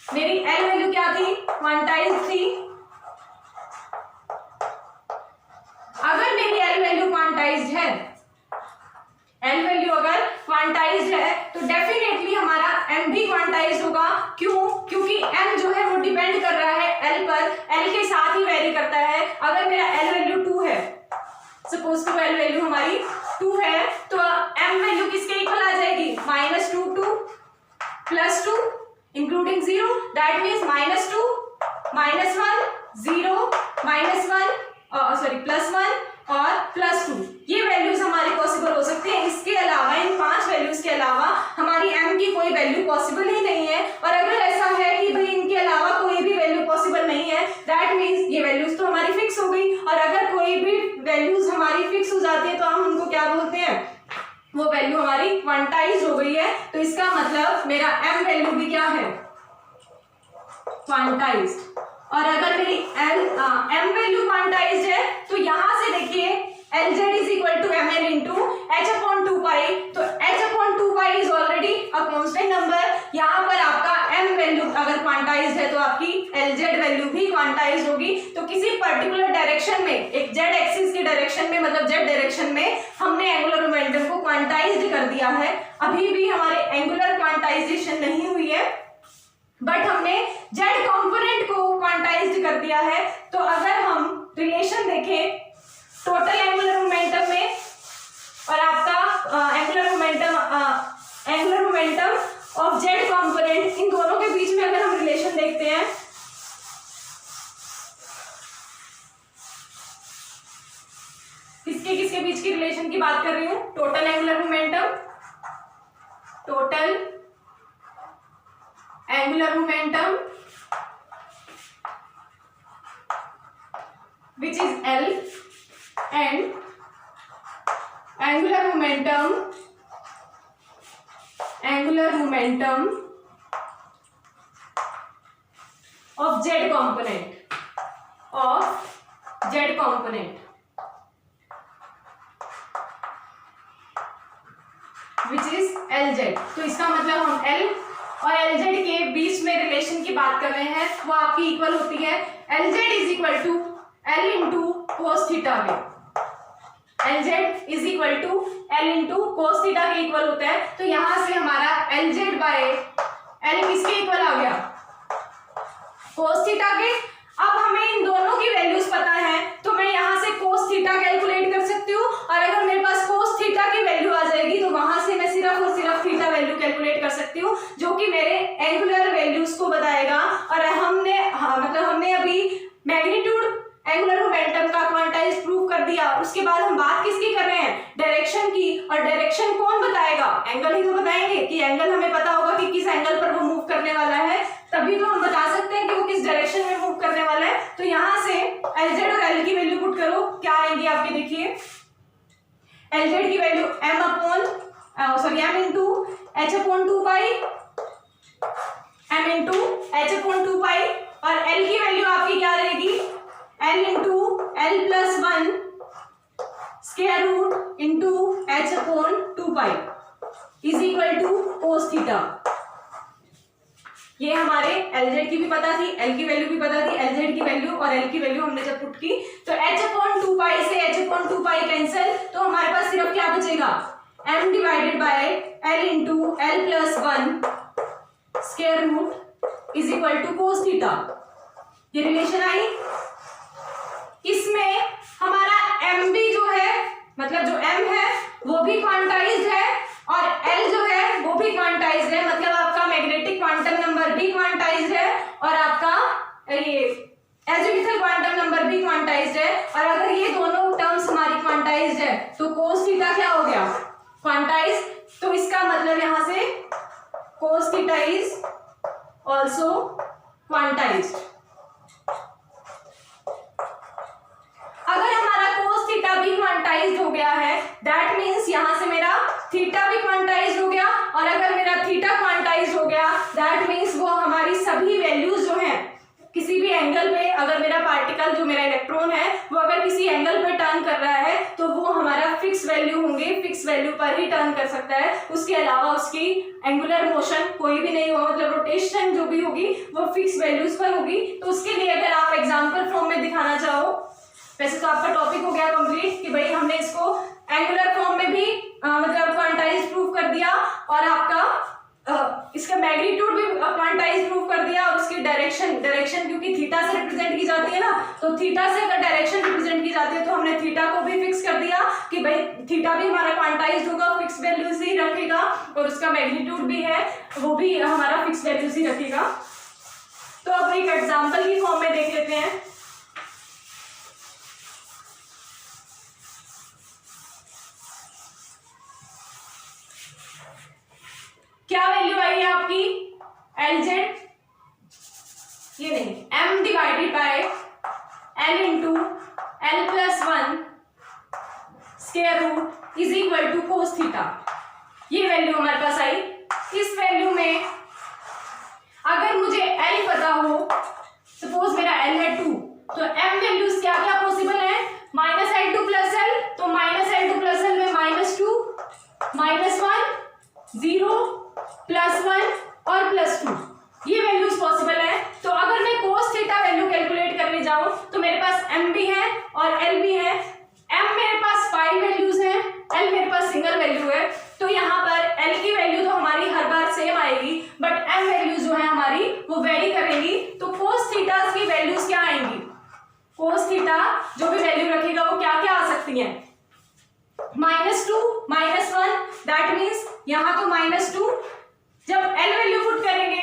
मेरी एल वैल्यू क्या थी, क्वांटाइज थी। अगर मेरी एल वैल्यू क्वांटाइज्ड है, एल वैल्यू अगर क्वांटाइज्ड है तो डेफिनेटली हमारा एम भी क्वांटाइज्ड होगा। क्यों? क्योंकि एम जो है वो डिपेंड कर रहा है एल पर, एल के साथ ही वेरी करता है। अगर मेरा एल वैल्यू 2 है, सपोज टू एल वैल्यू हमारी 2 है, तो एम वैल्यू किसके इक्वल आ जाएगी, -2 to +2 इंक्लूडिंग 0, दैट मीन्स -2 -1 0 -1 +1 और +2, ये वैल्यूज हमारे पॉसिबल हो सकते हैं। इसके अलावा इन 5 वैल्यूज के अलावा हमारी m की कोई वैल्यू पॉसिबल ही नहीं है। और अगर ऐसा है कि भाई इनके अलावा कोई भी वैल्यू पॉसिबल नहीं है, दैट मीन्स ये वैल्यूज तो हमारी फिक्स हो गई। और अगर कोई भी वैल्यूज हमारी फिक्स हो जाती है तो हम उनको क्या बोलते हैं, वो वैल्यू हमारी क्वांटाइज हो गई है। तो इसका मतलब मेरा m वैल्यू भी क्या है, क्वांटाइज्ड। और अगर मेरी m वैल्यू क्वांटाइज्ड है तो यहां से देखिए LZ is equal to mn into h/2π। तो h/2π is already a constant number. यहाँ पर आपका m वैल्यू अगर क्वांटाइज्ड है तो आपकी LZ वैल्यू भी क्वांटाइज्ड होगी। तो किसी पर्टिकुलर डायरेक्शन में, एक z एक्सिस की डायरेक्शन में, मतलब z डायरेक्शन में हमने एंगुलर मोमेंटम को क्वांटाइज्ड कर दिया है। अभी भी हमारे एंगुलर क्वांटाइजेशन नहीं हुई है, बट हमने जेड कंपोनेंट को क्वांटाइज्ड कर दिया है। तो अगर हम रिलेशन देखें टोटल एंगुलर मोमेंटम में और आपका angular momentum of Z component, इन दोनों के बीच में अगर हम रिलेशन देखते हैं, किसके किसके बीच की रिलेशन की बात कर रही हूं, total angular momentum which is L and angular momentum of Z component which is LZ। तो इसका मतलब हम L और LZ के बीच में रिलेशन की बात कर रहे हैं, वो आपकी इक्वल होती है LZ is equal to L into cos theta में। LZ is equal to L into cos theta के इक्वल होता है। तो यहां से हमारा LZ बाय L किसके इक्वल आ गया, कोस थीटा के। अब हमें इन दोनों की वैल्यूज पता है तो मैं यहां से कोस थीटा कैलकुलेट कर सकती हूँ। और अगर मेरे पास कोस थीटा की वैल्यू आ जाएगी तो वहां से मैं सिर्फ और सिर्फ थीटा वैल्यू कैलकुलेट कर सकती हूँ, जो कि मेरे एंगुलर वैल्यूज को बताएगा। और हमने अभी मैग्नीट्यूड एंगुलर मोमेंटम का क्वांटाइज प्रूव कर दिया। उसके बाद हम बात किसकी कर रहे हैं, डायरेक्शन की। और डायरेक्शन कौन बताएगा, एंगल ही तो बताएंगे। कि एंगल हमें पता होगा कि किस एंगल पर वो मूव करने वाला है, तभी तो हम बता सकते हैं कि वो किस डायरेक्शन में मूव करने वाला है। तो यहां से LZ और L की वैल्यू पुट करो, क्या आएंगी आपके, देखिए LZ की value m into h/2π, m into h/2π। और L की वैल्यू आपकी क्या रहेगी, L into L+1 square root into h/2π is equal to cos theta. ये हमारे LZ की भी पता थी, L की वैल्यू भी पता थी। LZ की वैल्यू और L की वैल्यू हमने जब पुट की तो h/2π से h/2π कैंसिल, तो हमारे पास सिर्फ क्या बचेगा, m divided by L into L+1 square root is equal to cos theta. ये रिलेशन आई। इसमें हमारा m भी जो है, मतलब जो m है वो भी क्वांटाइज्ड है और L जो है वो भी क्वांटाइज्ड है। मतलब आपका मैग्नेटिक क्वांटम नंबर भी क्वांटाइज्ड है और आपका ये एजिमुथल क्वांटम नंबर भी क्वांटाइज्ड है। और अगर ये दोनों टर्म्स हमारी क्वांटाइज्ड है तो कोस थीटा क्या हो गया, क्वांटाइज्ड। तो इसका मतलब यहां से cos theta is also quantized. अगर हमारा कोस थीटा भी क्वांटाइज्ड हो गया है, दैट मीन्स यहां से मेरा थीटा भी क्वांटाइज्ड हो गया। और अगर मेरा थीटा क्वांटाइज्ड हो गया, दैट मीन्स वो हमारी सभी वैल्यूज जो हैं किसी भी एंगल पे, अगर मेरा पार्टिकल जो मेरा इलेक्ट्रॉन है वो अगर किसी एंगल पे टर्न कर रहा है तो वो हमारा फिक्स वैल्यू होंगे, फिक्स वैल्यू पर ही टर्न कर सकता है। उसके अलावा उसकी एंगुलर मोशन कोई भी नहीं होगा, मतलब रोटेशन जो भी होगी वो फिक्स वैल्यूज पर होगी। तो उसके लिए अगर आप एग्जाम्पल फॉर्म में दिखाना चाहो, वैसे तो आपका टॉपिक हो गया कंप्लीट कि भाई हमने इसको एंगुलर फॉर्म में भी मतलब क्वांटाइज प्रूव कर दिया और आपका इसका मैग्नीट्यूड भी क्वांटाइज प्रूव कर दिया, और उसकी डायरेक्शन क्योंकि थीटा से रिप्रेजेंट की जाती है ना, तो थीटा से अगर डायरेक्शन रिप्रेजेंट की जाती है तो हमने थीटा को भी फिक्स कर दिया कि भाई थीटा भी हमारा क्वांटाइज होगा, फिक्स वैल्यूज ही रखेगा, और उसका मैग्नीट्यूड भी है वो भी हमारा फिक्स वैल्यूज ही रखेगा। तो अब एक एग्जाम्पल की फॉर्म में देख लेते हैं। क्या वैल्यू आई है आपकी LZ, ये नहीं, m divided by L into L+1 square root is equal to cos theta. ये वैल्यू हमारे पास आई। इस वैल्यू में अगर मुझे L पता हो, सपोज मेरा L है 2, तो m वैल्यूज क्या क्या पॉसिबल है, -L2 + L, तो -L2 + L में -2, -1, 0, +1 और +2, ये वैल्यूज पॉसिबल है। तो अगर मैं cos थीटा वैल्यू कैलकुलेट करने जाऊं तो मेरे पास m भी है और L भी है। m मेरे पास 5 वैल्यूज हैं, L मेरे पास सिंगल वैल्यू है, तो यहाँ पर L की वैल्यू तो हमारी हर बार सेम आएगी, बट m वैल्यूज जो है हमारी वो वेरी करेंगी। तो cos थीटा की वैल्यूज क्या आएंगी, cos थीटा जो भी वैल्यू रखेगा वो क्या क्या आ सकती है, -2, -1, दैट मीन्स यहाँ तो -2, जब L वैल्यू पुट करेंगे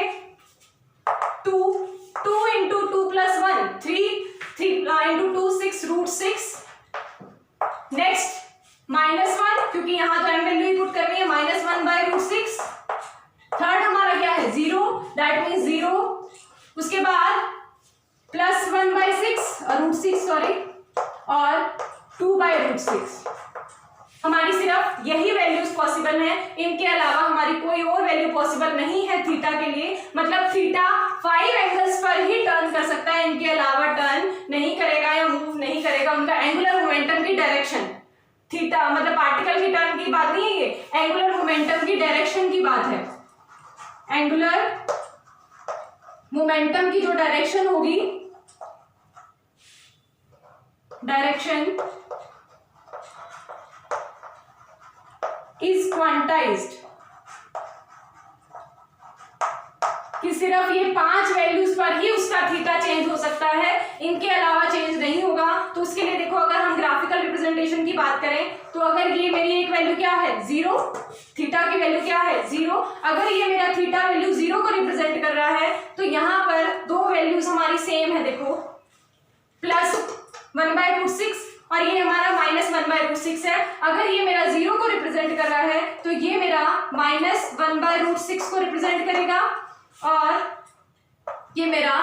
2 इंटू 2 + 1 3 इंटू 2 6 √6। नेक्स्ट -1, क्योंकि यहाँ तो m वैल्यू ही पुट करनी है, -1/√6। थर्ड हमारा क्या है 0, दैट मीन्स 0। उसके बाद +1/6 √6 सॉरी, और 2/√6। हमारी सिर्फ यही वैल्यूज पॉसिबल हैं, इनके अलावा हमारी कोई और वैल्यू पॉसिबल नहीं है थीटा के लिए। मतलब थीटा 5 एंगल्स पर ही टर्न कर सकता है, इनके अलावा टर्न नहीं करेगा या मूव नहीं करेगा। उनका एंगुलर मोमेंटम की डायरेक्शन, थीटा मतलब पार्टिकल की टर्न की बात नहीं है, ये एंगुलर मोमेंटम की डायरेक्शन की बात है। एंगुलर मोमेंटम की जो डायरेक्शन होगी, डायरेक्शन इज क्वांटाइज्ड, कि सिर्फ ये 5 वैल्यूज पर ही उसका थीटा चेंज हो सकता है, इनके अलावा चेंज नहीं होगा। तो उसके लिए देखो, अगर हम ग्राफिकल रिप्रेजेंटेशन की बात करें तो अगर ये मेरी एक वैल्यू क्या है 0, थीटा की वैल्यू क्या है 0, अगर ये मेरा थीटा वैल्यू 0 को रिप्रेजेंट कर रहा है तो यहाँ पर दो वैल्यूज हमारी सेम है, देखो +1/√6 और ये हमारा -1/√6 है। अगर ये मेरा 0 को रिप्रेजेंट कर रहा है तो ये मेरा -1/√6 को रिप्रेजेंट करेगा, और ये मेरा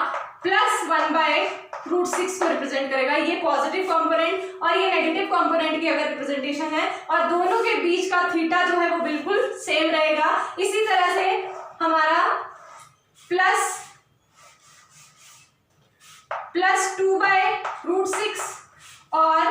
+1/√6 को रिप्रेजेंट करेगा। ये पॉजिटिव कंपोनेंट और ये नेगेटिव कंपोनेंट की अगर रिप्रेजेंटेशन है, और दोनों के बीच का थीटा जो है वो बिल्कुल सेम रहेगा। इसी तरह से हमारा +2/√6 और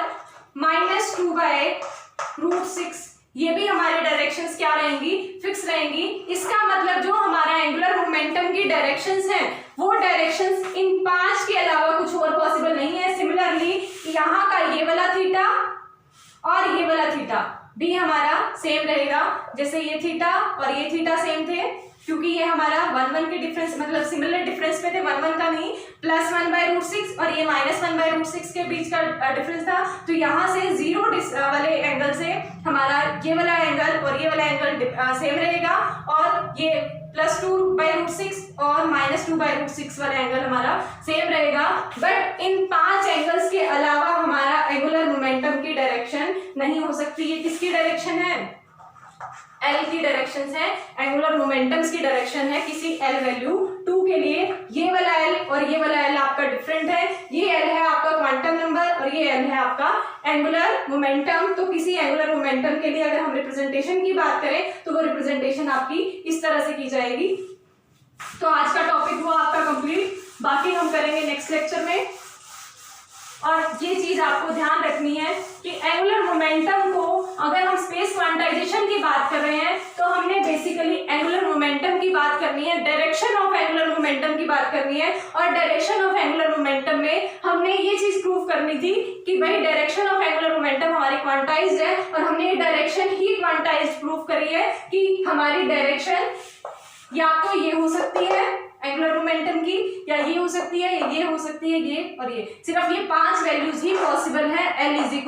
-2/√6, ये भी हमारे डायरेक्शंस क्या रहेंगी, फिक्स रहेंगी। इसका मतलब जो हमारा एंगुलर मोमेंटम की डायरेक्शंस हैं वो डायरेक्शंस इन 5 के अलावा कुछ और पॉसिबल नहीं है। सिमिलरली यहाँ का ये वाला थीटा और ये वाला थीटा भी हमारा सेम रहेगा, जैसे ये थीटा और ये थीटा सेम थे, क्योंकि ये हमारा 1 के डिफरेंस मतलब सिमिलर डिफरेंस पे थे, 1 का नहीं, +1/√6 और ये -1/√6 के बीच का डिफरेंस था। तो यहाँ से 0 वाले एंगल से हमारा ये वाला एंगल और ये वाला एंगल सेम रहेगा, और ये +2/√6 और -2/√6 वाला एंगल हमारा सेम रहेगा। बट इन 5 एंगल्स के अलावा हमारा एंगुलर मोमेंटम की डायरेक्शन नहीं हो सकती। ये किसकी डायरेक्शन है, L की डायरेक्शन है, एंगुलर मोमेंटम्स की डायरेक्शन है किसी L वैल्यू 2 के लिए। ये वाला L और ये वाला L आपका डिफरेंट है, ये L है आपका क्वांटम नंबर और ये L है आपका एंगुलर मोमेंटम। तो किसी एंगुलर मोमेंटम के लिए अगर हम रिप्रेजेंटेशन की बात करें तो वो रिप्रेजेंटेशन आपकी इस तरह से की जाएगी। तो आज का टॉपिक हुआ आपका कंप्लीट, बाकी हम करेंगे नेक्स्ट लेक्चर में। और ये चीज आपको ध्यान रखनी है कि एंगुलर मोमेंटम को अगर हम स्पेस क्वांटाइजेशन की बात कर रहे हैं तो हमने बेसिकली एंगुलर मोमेंटम की बात करनी है, डायरेक्शन ऑफ एंगुलर मोमेंटम की बात करनी है। और डायरेक्शन ऑफ एंगुलर मोमेंटम में हमने ये चीज प्रूव करनी थी कि भाई डायरेक्शन ऑफ एंगुलर मोमेंटम हमारी क्वांटाइज्ड है, और हमने ये डायरेक्शन ही क्वांटाइज्ड प्रूव करी है कि हमारी डायरेक्शन या तो ये हो सकती है एंगुलर मोमेंटम की, या ये हो सकती है, ये हो सकती है, ये और ये। सिर्फ ये 5 वैल्यूज ही पॉसिबल है L =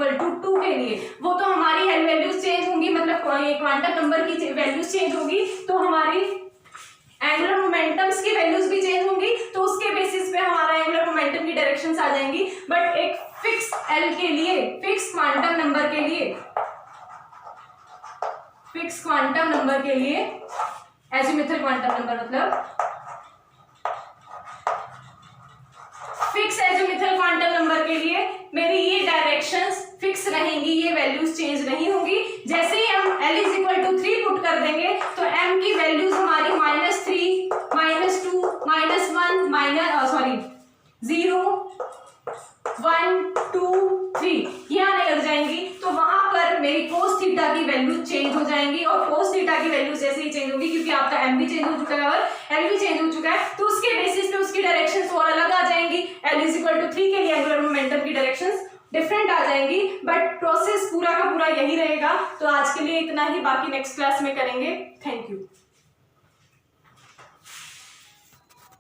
2 के लिए। वो तो हमारी L वैल्यूज चेंज होंगी, मतलब ये क्वांटम नंबर की वैल्यूज चेंज होगी तो हमारी एंगुलर मोमेंटम्स की वैल्यूज भी चेंज होंगी, तो उसके बेसिस पे हमारा एंगुलर मोमेंटम की डायरेक्शंस आ जाएंगी। बट एक फिक्स L के लिए, फिक्स क्वांटम नंबर के लिए, फिक्स क्वांटम नंबर के लिए, एजीमुथल क्वांटम नंबर मतलब फिक्स एजीमुथल क्वांटम नंबर के लिए मेरी ये डायरेक्शंस फिक्स रहेंगी, ये वैल्यूज चेंज नहीं होंगी। जैसे ही हम L = 3 पुट कर देंगे तो m की वैल्यूज हमारी -3, -2, -1, 0, 1, 2, 3 ये आने लग जाएंगी। तो वहां पर मेरी cos थीटा की वैल्यू चेंज हो जाएंगी, और cos थीटा की वैल्यू जैसे ही चेंज होगी, क्योंकि आपका m भी चेंज हो चुका है और l भी चेंज हो चुका है, तो उसके बेसिस पे उसकी डायरेक्शंस और अलग आ जाएंगी। L = 3 के लिए एंगुलर मोमेंटम की डायरेक्शंस डिफरेंट आ जाएंगी, बट प्रोसेस पूरा का पूरा यही रहेगा। तो आज के लिए इतना ही, बाकी नेक्स्ट क्लास में करेंगे। Thank you.